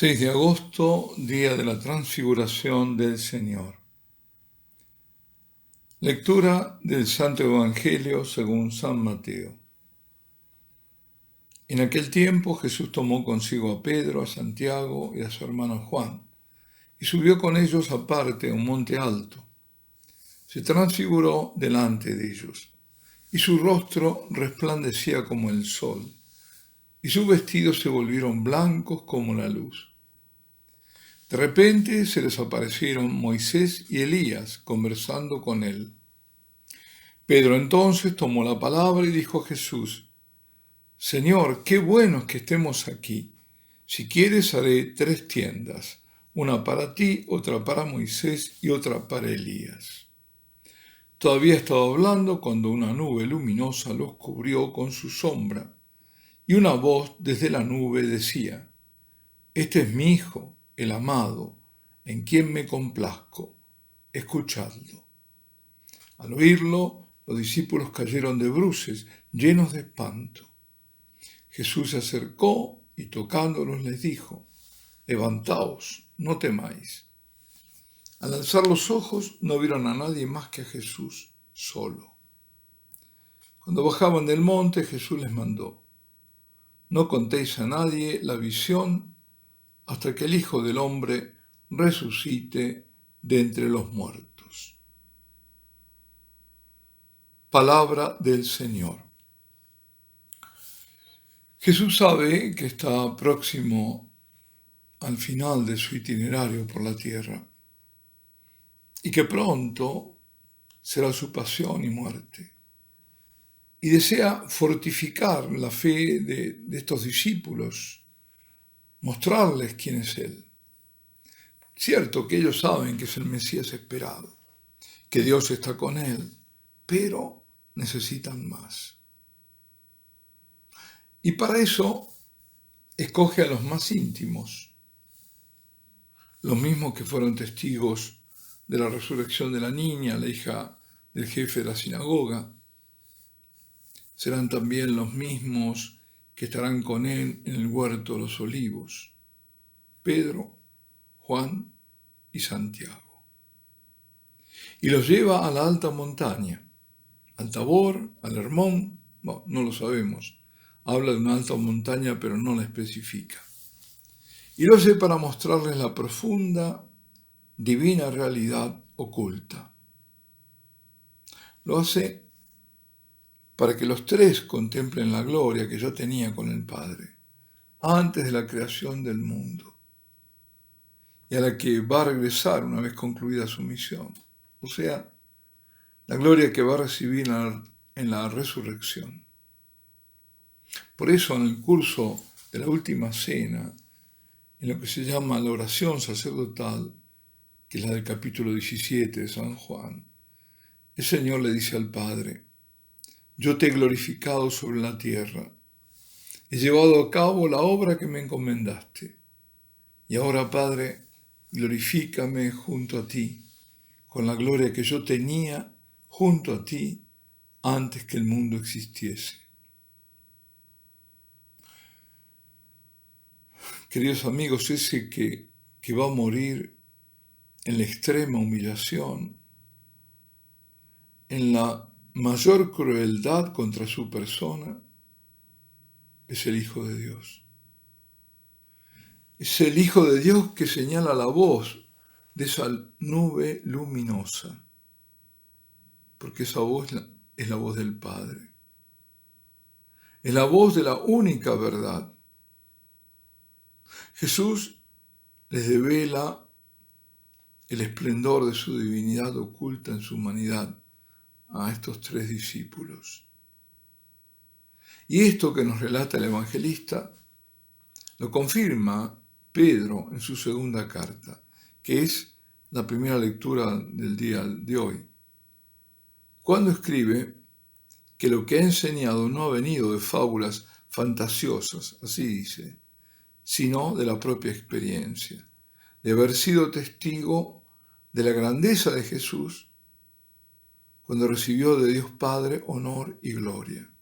6 de agosto, día de la transfiguración del Señor. Lectura del Santo Evangelio según San Mateo. En aquel tiempo Jesús tomó consigo a Pedro, a Santiago y a su hermano Juan, y subió con ellos aparte a un monte alto. Se transfiguró delante de ellos, y su rostro resplandecía como el sol, y sus vestidos se volvieron blancos como la luz. De repente se les aparecieron Moisés y Elías conversando con él. Pedro entonces tomó la palabra y dijo a Jesús: Señor, qué bueno es que estemos aquí. Si quieres haré 3 tiendas, una para ti, otra para Moisés y otra para Elías. Todavía estaba hablando cuando una nube luminosa los cubrió con su sombra, y una voz desde la nube decía: Este es mi Hijo, el amado, en quien me complazco, escuchadlo. Al oírlo, los discípulos cayeron de bruces, llenos de espanto. Jesús se acercó y tocándolos les dijo: Levantaos, no temáis. Al alzar los ojos no vieron a nadie más que a Jesús solo. Cuando bajaban del monte, Jesús les mandó: No contéis a nadie la visión hasta que el Hijo del Hombre resucite de entre los muertos. Palabra del Señor. Jesús sabe que está próximo al final de su itinerario por la tierra y que pronto será su pasión y muerte. Y desea fortificar la fe de estos discípulos, mostrarles quién es Él. Cierto que ellos saben que es el Mesías esperado, que Dios está con Él, pero necesitan más. Y para eso escoge a los más íntimos, los mismos que fueron testigos de la resurrección de la niña, la hija del jefe de la sinagoga. Serán también los mismos que estarán con él en el huerto de los olivos: Pedro, Juan y Santiago. Y los lleva a la alta montaña, al Tabor, al Hermón, no lo sabemos. Habla de una alta montaña, pero no la especifica. Y lo hace para mostrarles la profunda, divina realidad oculta. Lo hace para que los 3 contemplen la gloria que ya tenía con el Padre, antes de la creación del mundo, y a la que va a regresar una vez concluida su misión, o sea, la gloria que va a recibir en la resurrección. Por eso, en el curso de la última cena, en lo que se llama la oración sacerdotal, que es la del capítulo 17 de San Juan, el Señor le dice al Padre: Yo te he glorificado sobre la tierra, he llevado a cabo la obra que me encomendaste, y ahora, Padre, glorifícame junto a ti, con la gloria que yo tenía junto a ti antes que el mundo existiese. Queridos amigos, ese que va a morir en la extrema humillación, en la mayor crueldad contra su persona, es el Hijo de Dios. Es el Hijo de Dios que señala la voz de esa nube luminosa, porque esa voz es la voz del Padre. Es la voz de la única verdad. Jesús les devela el esplendor de su divinidad oculta en su humanidad a estos 3 discípulos. Y esto que nos relata el evangelista lo confirma Pedro en su segunda carta, que es la primera lectura del día de hoy, cuando escribe que lo que ha enseñado no ha venido de fábulas fantasiosas, así dice, sino de la propia experiencia, de haber sido testigo de la grandeza de Jesús cuando recibió de Dios Padre honor y gloria,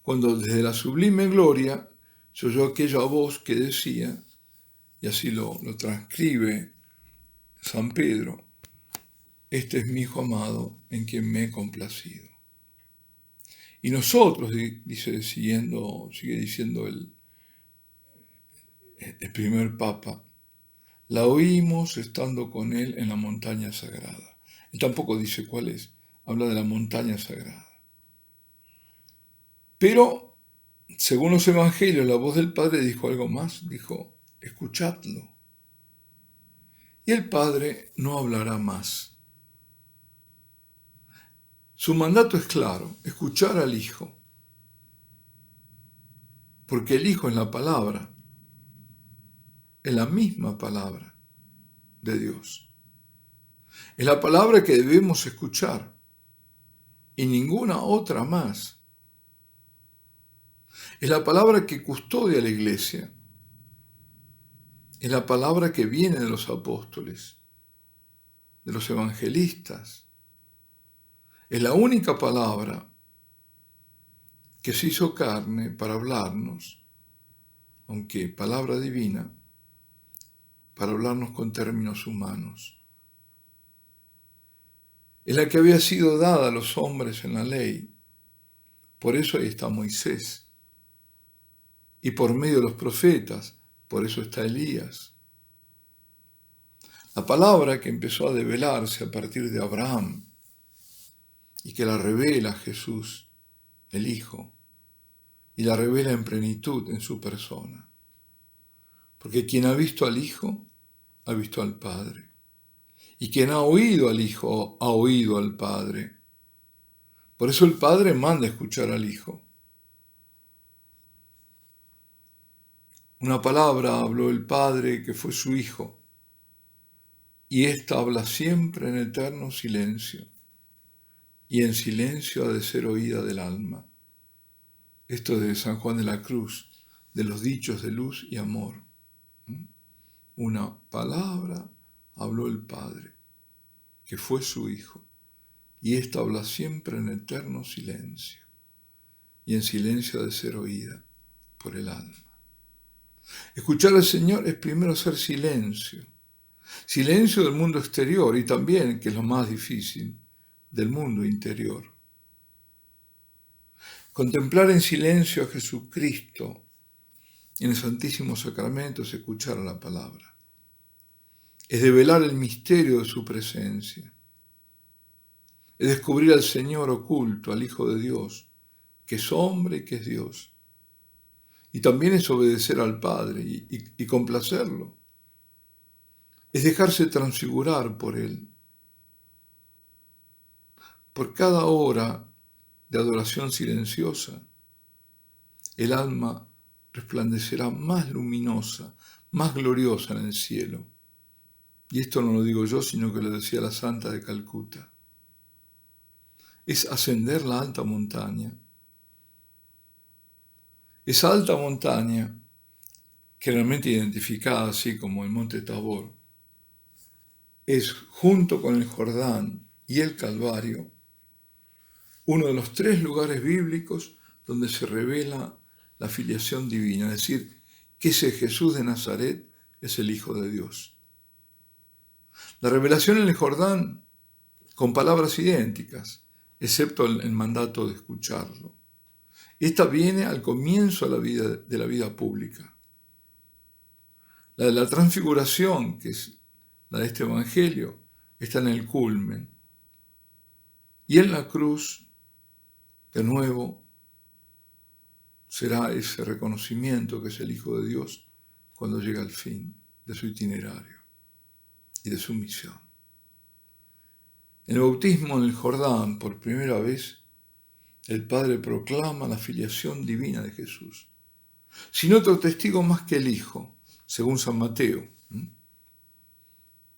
cuando desde la sublime gloria se oyó aquella voz que decía: y así lo transcribe San Pedro: este es mi Hijo amado en quien me he complacido. Y nosotros, sigue diciendo el primer Papa, la oímos estando con él en la montaña sagrada. Él tampoco dice cuál es, habla de la montaña sagrada. Pero, según los evangelios, la voz del Padre dijo algo más, dijo: escuchadlo. Y el Padre no hablará más. Su mandato es claro: escuchar al Hijo. Porque el Hijo es la palabra, es la misma palabra de Dios. Es la palabra que debemos escuchar y ninguna otra más. Es la palabra que custodia la Iglesia. Es la palabra que viene de los apóstoles, de los evangelistas. Es la única palabra que se hizo carne para hablarnos, aunque palabra divina, para hablarnos con términos humanos. Es la que había sido dada a los hombres en la ley. Por eso ahí está Moisés. Y por medio de los profetas, por eso está Elías. La palabra que empezó a develarse a partir de Abraham y que la revela Jesús, el Hijo, y la revela en plenitud en su persona. Porque quien ha visto al Hijo, ha visto al Padre. Y quien ha oído al Hijo, ha oído al Padre. Por eso el Padre manda escuchar al Hijo. Una palabra habló el Padre que fue su Hijo, y ésta habla siempre en eterno silencio, y en silencio ha de ser oída del alma. Esto es de San Juan de la Cruz, de los dichos de luz y amor. Una palabra habló el Padre, que fue su Hijo, y ésta habla siempre en eterno silencio, y en silencio ha de ser oída por el alma. Escuchar al Señor es primero hacer silencio. Silencio del mundo exterior y también, que es lo más difícil, del mundo interior. Contemplar en silencio a Jesucristo en el Santísimo Sacramento es escuchar a la palabra. Es develar el misterio de su presencia. Es descubrir al Señor oculto, al Hijo de Dios, que es hombre y que es Dios. Y también es obedecer al Padre y complacerlo. Es dejarse transfigurar por Él. Por cada hora de adoración silenciosa, el alma resplandecerá más luminosa, más gloriosa en el cielo. Y esto no lo digo yo, sino que lo decía la Santa de Calcuta. Es ascender la alta montaña. Esa alta montaña, generalmente identificada así como el Monte Tabor, es, junto con el Jordán y el Calvario, uno de los 3 lugares bíblicos donde se revela la filiación divina, es decir, que ese Jesús de Nazaret es el Hijo de Dios. La revelación en el Jordán con palabras idénticas, excepto el mandato de escucharlo. Esta viene al comienzo de la vida pública. La de la transfiguración, que es la de este Evangelio, está en el culmen. Y en la cruz, de nuevo, será ese reconocimiento que es el Hijo de Dios cuando llega al fin de su itinerario y de su misión. En el bautismo en el Jordán, por primera vez, el Padre proclama la filiación divina de Jesús, sin otro testigo más que el Hijo, según San Mateo.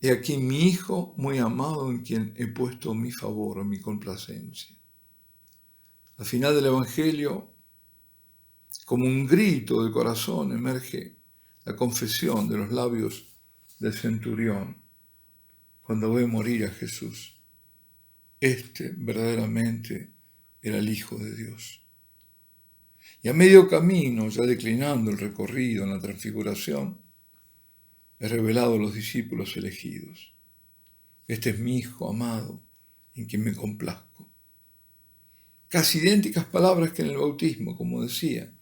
He aquí mi Hijo muy amado en quien he puesto mi favor, mi complacencia. Al final del Evangelio, como un grito de corazón, emerge la confesión de los labios del centurión cuando ve morir a Jesús. Este verdaderamente era el Hijo de Dios. Y a medio camino, ya declinando el recorrido en la transfiguración, he revelado a los discípulos elegidos. Este es mi Hijo amado, en quien me complazco. Casi idénticas palabras que en el bautismo, como decía,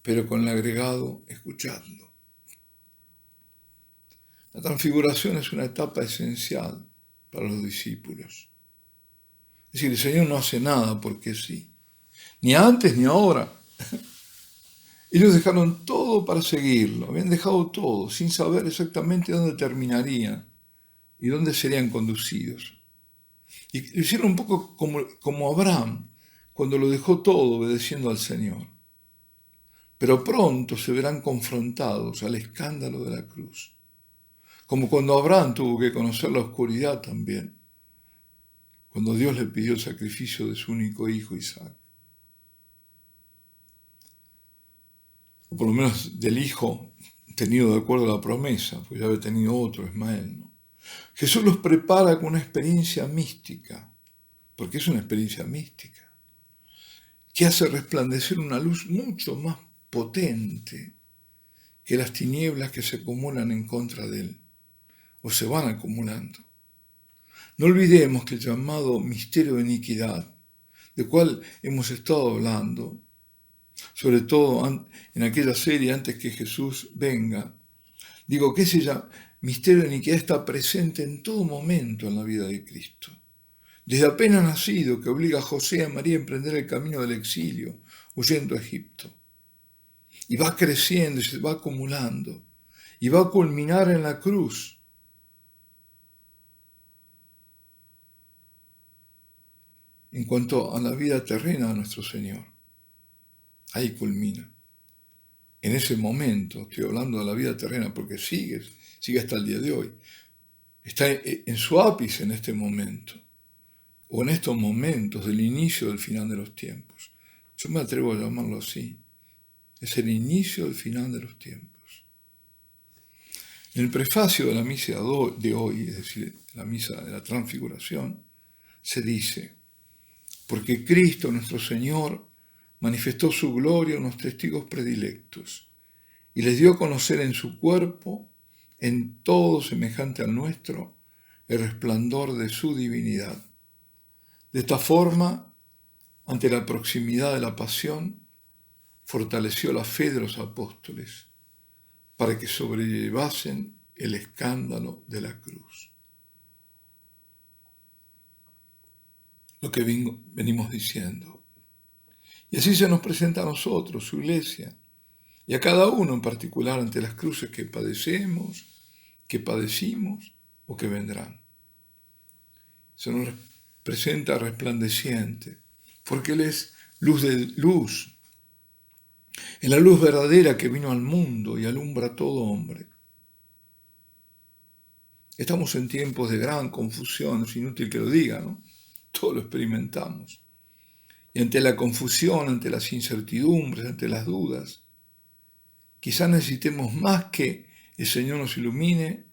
pero con el agregado escuchando. La transfiguración es una etapa esencial para los discípulos. Es decir, el Señor no hace nada porque sí, ni antes ni ahora. Ellos dejaron todo para seguirlo, habían dejado todo sin saber exactamente dónde terminarían y dónde serían conducidos. Y lo hicieron un poco como Abraham, cuando lo dejó todo obedeciendo al Señor. Pero pronto se verán confrontados al escándalo de la cruz, como cuando Abraham tuvo que conocer la oscuridad también, cuando Dios le pidió el sacrificio de su único hijo Isaac. O por lo menos del hijo tenido de acuerdo a la promesa, pues ya había tenido otro, Ismael, ¿no? Jesús los prepara con una experiencia mística, porque es una experiencia mística, que hace resplandecer una luz mucho más potente que las tinieblas que se acumulan en contra de él, o se van acumulando. No olvidemos que el llamado misterio de iniquidad, del cual hemos estado hablando, sobre todo en aquella serie antes que Jesús venga, digo que ese misterio de iniquidad está presente en todo momento en la vida de Cristo. Desde apenas nacido, que obliga a José y a María a emprender el camino del exilio, huyendo a Egipto. Y va creciendo y se va acumulando, y va a culminar en la cruz. En cuanto a la vida terrena de nuestro Señor, ahí culmina. En ese momento, estoy hablando de la vida terrena porque sigue hasta el día de hoy. Está en su ápice en este momento, o en estos momentos del inicio del final de los tiempos. Yo me atrevo a llamarlo así. Es el inicio del final de los tiempos. En el prefacio de la misa de hoy, es decir, la misa de la transfiguración, se dice: porque Cristo nuestro Señor manifestó su gloria a unos testigos predilectos y les dio a conocer en su cuerpo, en todo semejante al nuestro, el resplandor de su divinidad. De esta forma, ante la proximidad de la pasión, fortaleció la fe de los apóstoles para que sobrellevasen el escándalo de la cruz. Lo que venimos diciendo. Y así se nos presenta a nosotros, su iglesia, y a cada uno en particular ante las cruces que padecemos, que padecimos o que vendrán. Se nos presenta resplandeciente, porque Él es luz de luz, es la luz verdadera que vino al mundo y alumbra a todo hombre. Estamos en tiempos de gran confusión, es inútil que lo diga, ¿no? Todo lo experimentamos. Y ante la confusión, ante las incertidumbres, ante las dudas, quizás necesitemos más que el Señor nos ilumine,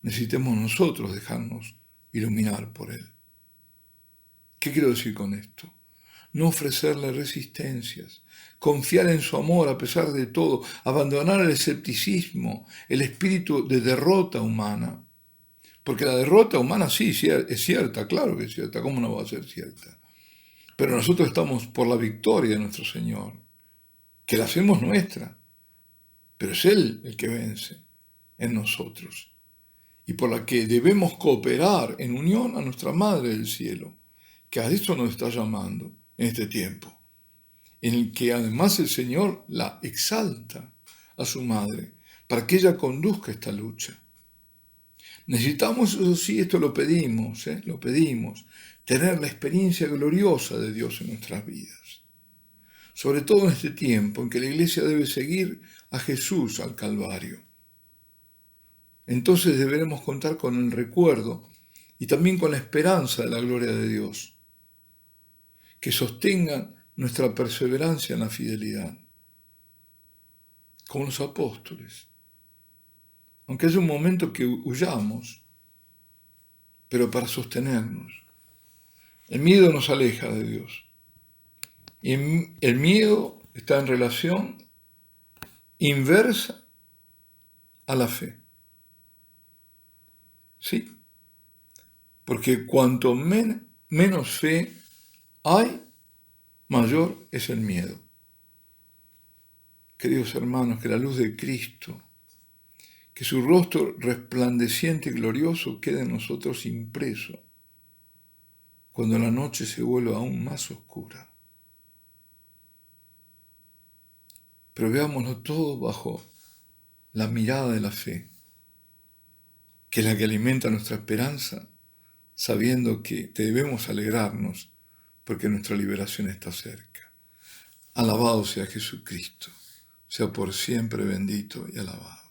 necesitemos nosotros dejarnos iluminar por Él. ¿Qué quiero decir con esto? No ofrecerle resistencias, confiar en su amor a pesar de todo, abandonar el escepticismo, el espíritu de derrota humana. Porque la derrota humana sí es cierta, claro que es cierta, ¿cómo no va a ser cierta? Pero nosotros estamos por la victoria de nuestro Señor, que la hacemos nuestra, pero es Él el que vence en nosotros, y por la que debemos cooperar en unión a nuestra Madre del Cielo, que a eso nos está llamando en este tiempo, en el que además el Señor la exalta a su Madre, para que ella conduzca esta lucha. Necesitamos, eso sí, esto lo pedimos, tener la experiencia gloriosa de Dios en nuestras vidas. Sobre todo en este tiempo en que la Iglesia debe seguir a Jesús al Calvario. Entonces deberemos contar con el recuerdo y también con la esperanza de la gloria de Dios, que sostengan nuestra perseverancia en la fidelidad, como los apóstoles. Aunque haya un momento que huyamos, pero para sostenernos. El miedo nos aleja de Dios. Y el miedo está en relación inversa a la fe. Sí, porque cuanto menos fe hay, mayor es el miedo. Queridos hermanos, que la luz de Cristo, que su rostro resplandeciente y glorioso quede en nosotros impreso cuando la noche se vuelva aún más oscura. Pero veámoslo todo bajo la mirada de la fe, que es la que alimenta nuestra esperanza, sabiendo que debemos alegrarnos porque nuestra liberación está cerca. Alabado sea Jesucristo, sea por siempre bendito y alabado.